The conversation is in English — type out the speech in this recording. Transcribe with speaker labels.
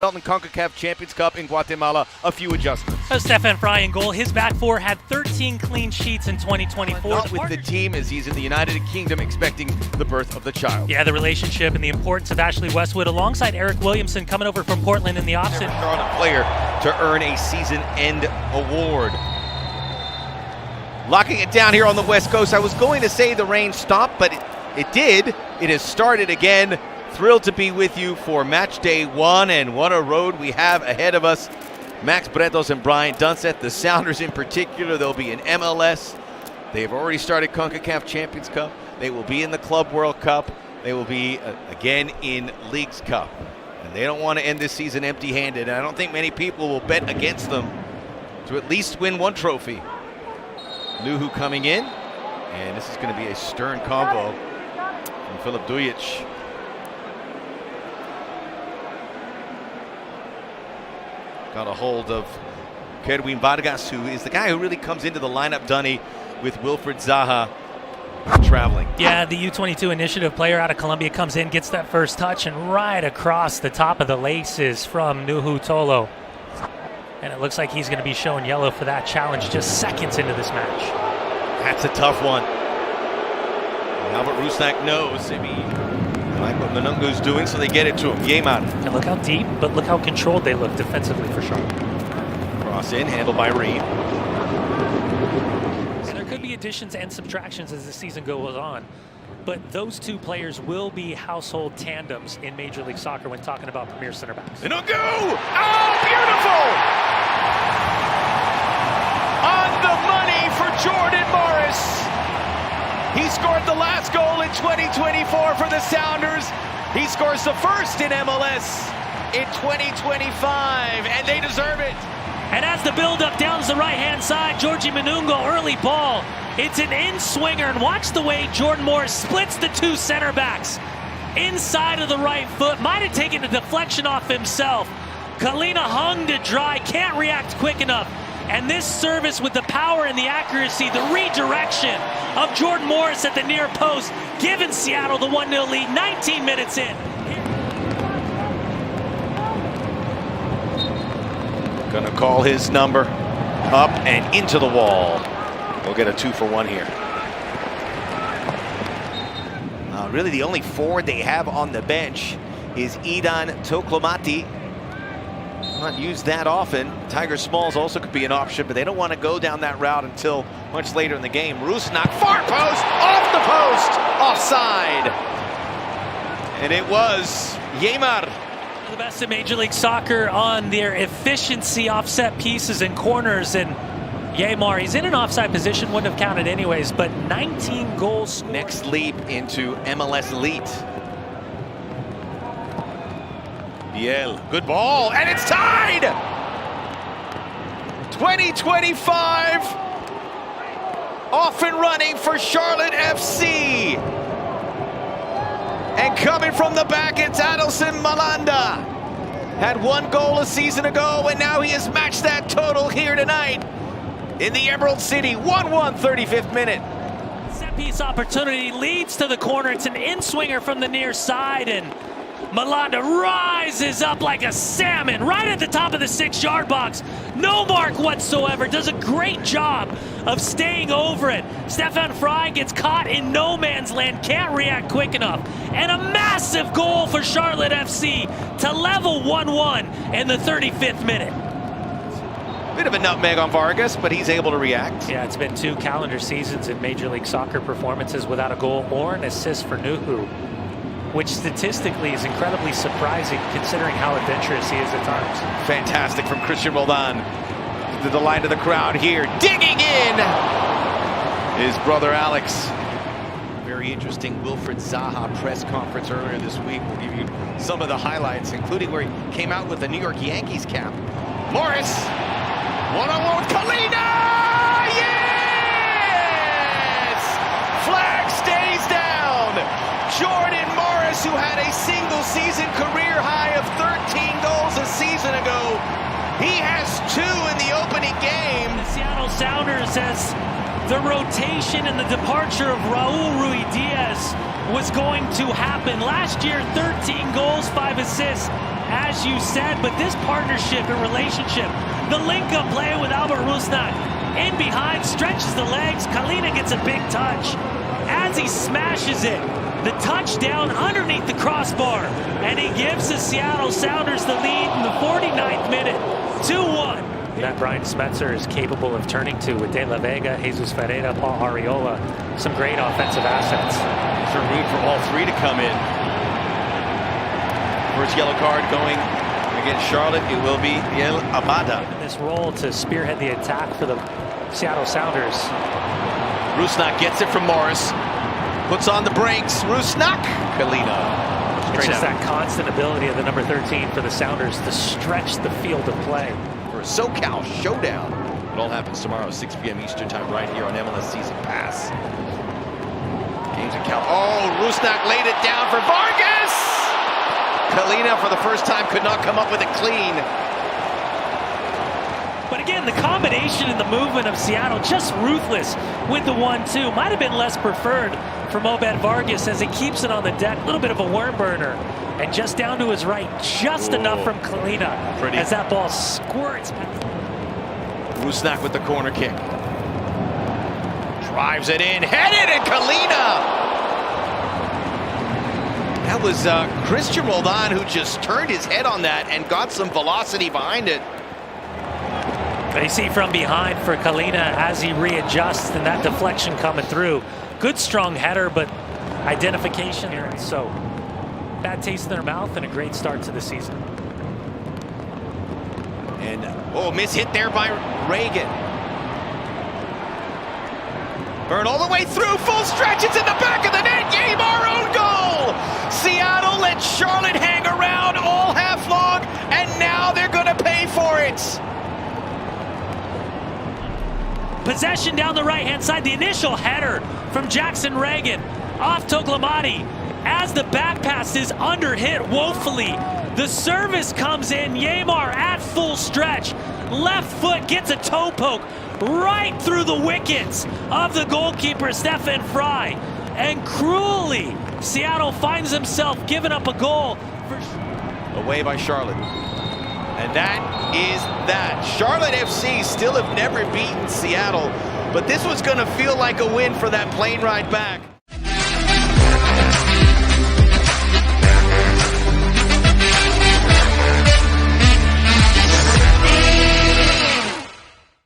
Speaker 1: In CONCACAF Champions Cup in Guatemala, a few adjustments.
Speaker 2: Stefan Fry in goal. His back four had 13 clean sheets in 2024.
Speaker 1: Not with the team as he's in the United Kingdom expecting the birth of the child.
Speaker 2: Yeah, the relationship and the importance of Ashley Westwood alongside Eric Williamson coming over from Portland in the offseason.
Speaker 1: On a player to earn a season-end award. Locking it down here on the West Coast. I was going to say the rain stopped, but it did. It has started again. Thrilled to be with you for match day one, and what a road we have ahead of us. Max Bretos and Brian Dunseth, the Sounders in particular, they'll be in MLS. They've already started CONCACAF Champions Cup. They will be in the Club World Cup. They will be again in Leagues Cup. And they don't want to end this season empty-handed, and I don't think many people will bet against them to at least win one trophy. Nuhu coming in, and this is going to be a stern combo from Filip Dujic. Got a hold of Kerwin Vargas, who is the guy who really comes into the lineup, Dunny, with Wilfred Zaha traveling.
Speaker 2: Yeah, the U22 initiative player out of Colombia comes in, gets that first touch, and right across the top of the laces from Nuhu Tolo. And it looks like he's going to be showing yellow for that challenge just seconds into this match.
Speaker 1: That's a tough one. Albert Rusnak knows. I mean, like what Manungu's doing, so they get it to him. Yeman.
Speaker 2: And look how deep, but look how controlled they look defensively for Charlotte.
Speaker 1: Cross in, handled by Reed.
Speaker 2: So there could be additions and subtractions as the season goes on, but those two players will be household tandems in Major League Soccer when talking about premier center backs.
Speaker 1: Manungu! Oh, beautiful! On the money for Jordan Morris. He scored the last goal in 2024 for the Sounders. He scores the first in MLS in 2025, and they deserve it.
Speaker 2: And as the build-up down the right-hand side, Georgie Manungo, early ball. It's an in-swinger, and watch the way Jordan Morris splits the two center backs. Inside of the right foot, might have taken a deflection off himself. Kalina hung to dry, can't react quick enough. And this service with the power and the accuracy, the redirection of Jordan Morris at the near post, giving Seattle the 1-0 lead 19 minutes in.
Speaker 1: Gonna call his number up and into the wall. We'll get a 2-for-1 here. Really the only forward they have on the bench is Idan Toklomati. Not used that often. Tiger Smalls also could be an option, but they don't want to go down that route until much later in the game. Rusnak, far post, off the post, offside. And it was Yeimar.
Speaker 2: The best in Major League Soccer on their efficiency offset pieces and corners, and Yeimar, he's in an offside position, wouldn't have counted anyways, but 19 goals scored.
Speaker 1: Next leap into MLS Elite. Biel, good ball, and it's tied! 2025, off and running for Charlotte FC. And coming from the back, it's Adelson Malanda. Had one goal a season ago, and now he has matched that total here tonight in the Emerald City. 1-1, 35th minute.
Speaker 2: Set piece opportunity leads to the corner. It's an in-swinger from the near side, and Malanda rises up like a salmon right at the top of the 6-yard box. No mark whatsoever. Does a great job of staying over it. Stefan Fry gets caught in no man's land. Can't react quick enough. And a massive goal for Charlotte FC to level 1-1 in the 35th minute.
Speaker 1: Bit of a nutmeg on Vargas, but he's able to react.
Speaker 2: Yeah, it's been 2 calendar seasons in Major League Soccer performances without a goal or an assist for Nuhu, which statistically is incredibly surprising considering how adventurous he is at times.
Speaker 1: Fantastic from Christian Roldan. To the line of the crowd here. Digging in! His brother Alex. Very interesting Wilfred Zaha press conference earlier this week. We'll give you some of the highlights, including where he came out with the New York Yankees cap. Morris! One-on-one with Kalina! Yes! Flag stays down! Jordan Morris, who had a single-season career high of 13 goals a season ago, he has 2 in the opening game.
Speaker 2: The Seattle Sounders, as the rotation and the departure of Raul Ruidiaz was going to happen. Last year, 13 goals, 5 assists, as you said, but this partnership and relationship, the link-up play with Albert Rusnak, in behind, stretches the legs, Kalina gets a big touch. As he smashes it, the touchdown underneath the crossbar, and he gives the Seattle Sounders the lead in the 49th minute, 2-1.
Speaker 3: That Brian Smetzer is capable of turning to with De La Vega, Jesus Ferreira, Paul Arriola, some great offensive assets.
Speaker 1: There's a room for all three to come in. First yellow card going against Charlotte, it will be El Abada.
Speaker 3: In this role to spearhead the attack for the Seattle Sounders.
Speaker 1: Rusnak gets it from Morris. Puts on the brakes. Rusnak. Kalina.
Speaker 3: It's just that constant ability of the number 13 for the Sounders to stretch the field of play.
Speaker 1: For a SoCal showdown. It all happens tomorrow, 6 p.m. Eastern time, right here on MLS Season Pass. Games in Cal. Oh, Rusnak laid it down for Vargas. Kalina, for the first time, could not come up with it clean.
Speaker 2: But again, the combination and the movement of Seattle, just ruthless with the 1-2. Might have been less preferred from Obed Vargas as he keeps it on the deck. A little bit of a worm burner. And just down to his right, just enough from Kalina as that ball squirts.
Speaker 1: Rusnak with the corner kick. Drives it in, headed, and Kalina! That was Christian Roldan who just turned his head on that and got some velocity behind it.
Speaker 2: They see from behind for Kalina as he readjusts and that deflection coming through. Good strong header, but identification here. So bad taste in their mouth and a great start to the season.
Speaker 1: And miss hit there by Reagan. Burn all the way through, full stretch, it's in the back of the net. Yamar, own goal. Seattle let Charlotte hang around all half long, and now they're going to pay for it.
Speaker 2: Possession down the right-hand side. The initial header from Jackson Reagan off Toglamati. As the back pass is under hit woefully, the service comes in. Yamar at full stretch. Left foot gets a toe poke right through the wickets of the goalkeeper, Stefan Fry. And cruelly, Seattle finds himself giving up a goal.
Speaker 1: Away by Charlotte. And that is that. Charlotte FC still have never beaten Seattle, but this was going to feel like a win for that plane ride back.